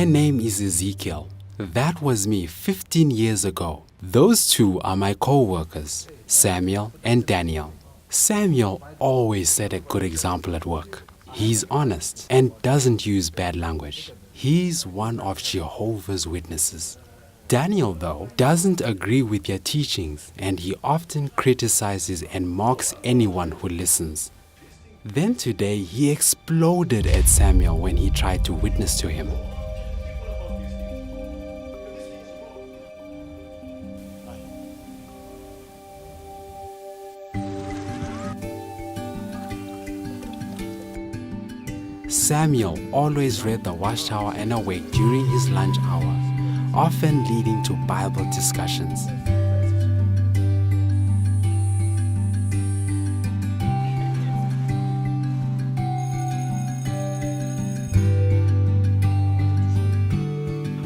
My name is Ezekiel. That was me 15 years ago. Those two are my co-workers, Samuel and Daniel. Samuel always set a good example at work. He's honest and doesn't use bad language. He's one of Jehovah's Witnesses. Daniel, though, doesn't agree with their teachings, and he often criticizes and mocks anyone who listens. Then today he exploded at Samuel when he tried to witness to him. Samuel always read the Watchtower and Awake during his lunch hour, often leading to Bible discussions.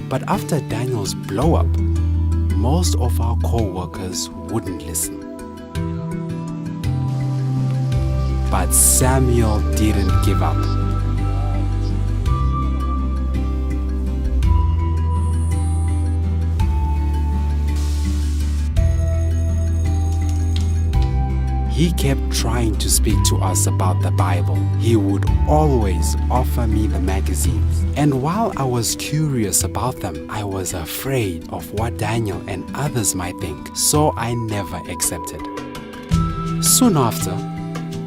But after Daniel's blow-up, most of our co-workers wouldn't listen. But Samuel didn't give up. He kept trying to speak to us about the Bible. He would always offer me the magazines. And while I was curious about them, I was afraid of what Daniel and others might think, so I never accepted. Soon after,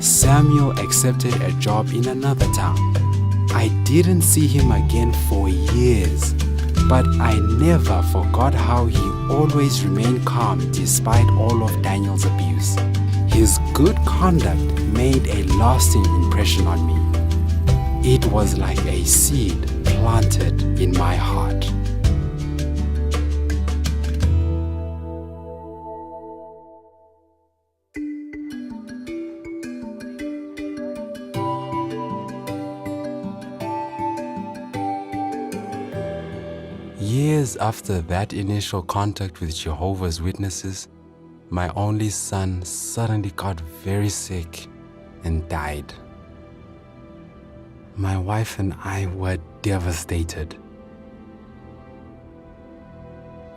Samuel accepted a job in another town. I didn't see him again for years, but I never forgot how he always remained calm despite all of Daniel's abuse. His good conduct made a lasting impression on me. It was like a seed planted in my heart. Years after that initial contact with Jehovah's Witnesses, my only son suddenly got very sick and died. My wife and I were devastated.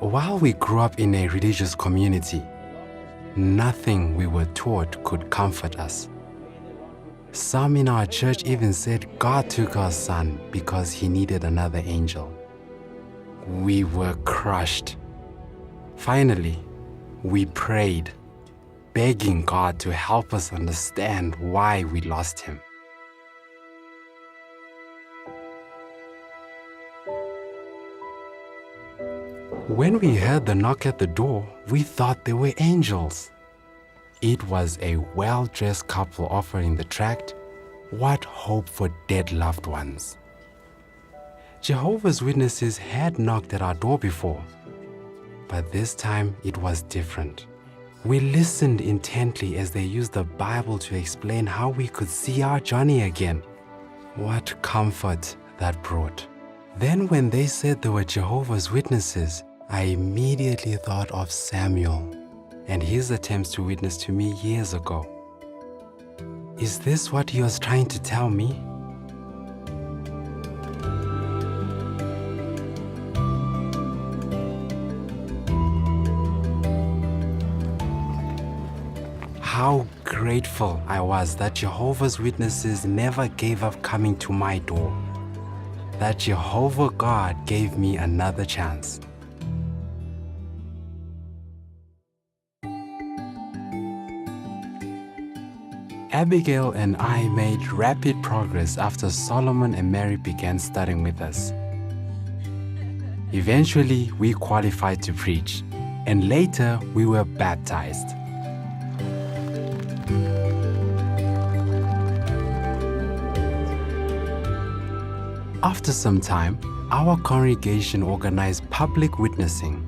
While we grew up in a religious community, nothing we were taught could comfort us. Some in our church even said God took our son because he needed another angel. We were crushed. Finally, we prayed, begging God to help us understand why we lost him. When we heard the knock at the door, we thought they were angels. It was a well-dressed couple offering the tract, "What Hope for Dead Loved Ones." Jehovah's Witnesses had knocked at our door before, but this time it was different. We listened intently as they used the Bible to explain how we could see our Johnny again. What comfort that brought. Then when they said they were Jehovah's Witnesses, I immediately thought of Samuel and his attempts to witness to me years ago. Is this what he was trying to tell me? How grateful I was that Jehovah's Witnesses never gave up coming to my door. That Jehovah God gave me another chance. Abigail and I made rapid progress after Solomon and Mary began studying with us. Eventually, we qualified to preach, and later we were baptized. After some time, our congregation organized public witnessing,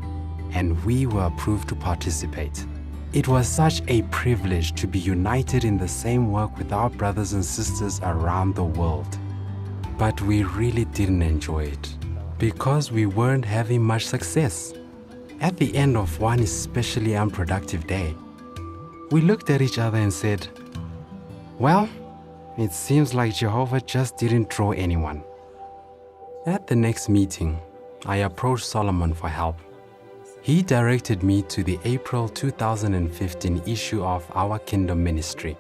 and we were approved to participate. It was such a privilege to be united in the same work with our brothers and sisters around the world. But we really didn't enjoy it, because we weren't having much success. At the end of one especially unproductive day, we looked at each other and said, "Well, it seems like Jehovah just didn't draw anyone." At the next meeting, I approached Solomon for help. He directed me to the April 2015 issue of Our Kingdom Ministry.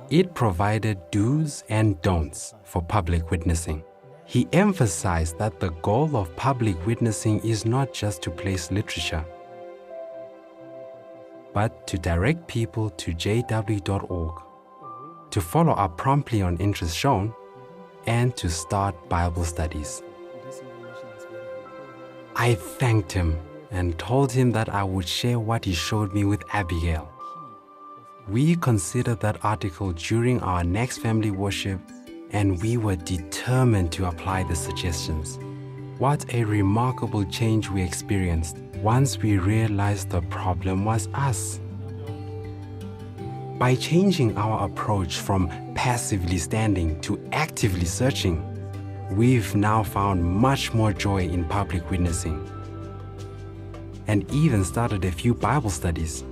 It provided do's and don'ts for public witnessing. He emphasized that the goal of public witnessing is not just to place literature, but to direct people to jw.org, to follow up promptly on interest shown, and to start Bible studies. I thanked him and told him that I would share what he showed me with Abigail. We considered that article during our next family worship, and we were determined to apply the suggestions. What a remarkable change we experienced once we realized the problem was us. By changing our approach from passively standing to actively searching, we've now found much more joy in public witnessing and even started a few Bible studies.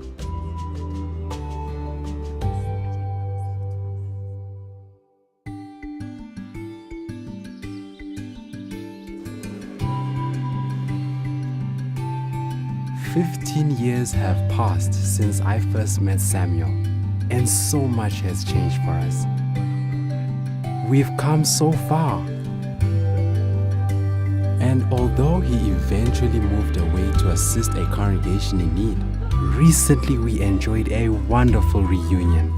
"15 years have passed since I first met Samuel, and so much has changed for us. We've come so far. And although he eventually moved away to assist a congregation in need, recently we enjoyed a wonderful reunion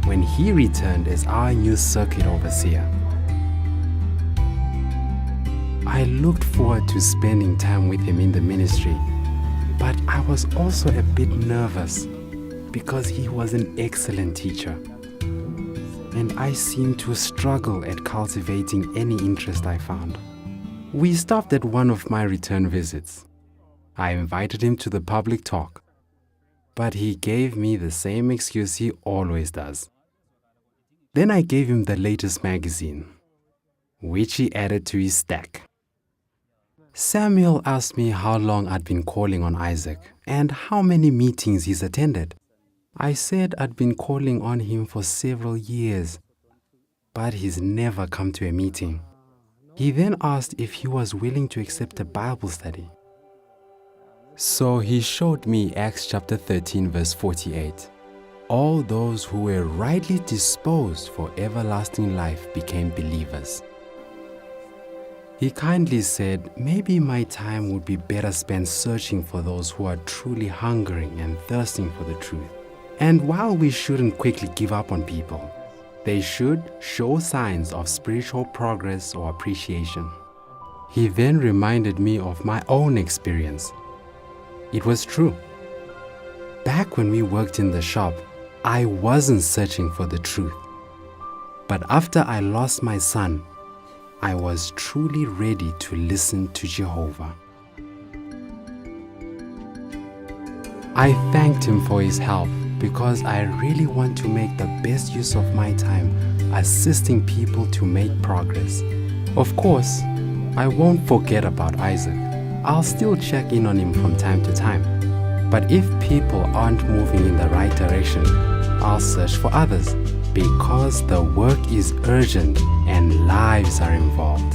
when he returned as our new circuit overseer. I looked forward to spending time with him in the ministry, but I was also a bit nervous because he was an excellent teacher, and I seemed to struggle at cultivating any interest I found. We stopped at one of my return visits. I invited him to the public talk, but he gave me the same excuse he always does. Then I gave him the latest magazine, which he added to his stack. Samuel asked me how long I'd been calling on Isaac and how many meetings he's attended. I said I'd been calling on him for several years, but he's never come to a meeting. He then asked if he was willing to accept a Bible study. So he showed me Acts chapter 13 verse 48. All those who were rightly disposed for everlasting life became believers. He kindly said maybe my time would be better spent searching for those who are truly hungering and thirsting for the truth. And while we shouldn't quickly give up on people, they should show signs of spiritual progress or appreciation. He then reminded me of my own experience. It was true. Back when we worked in the shop, I wasn't searching for the truth. But after I lost my son, I was truly ready to listen to Jehovah. I thanked him for his help because I really want to make the best use of my time assisting people to make progress. Of course, I won't forget about Isaac. I'll still check in on him from time to time. But if people aren't moving in the right direction, I'll search for others because the work is urgent and lives are involved.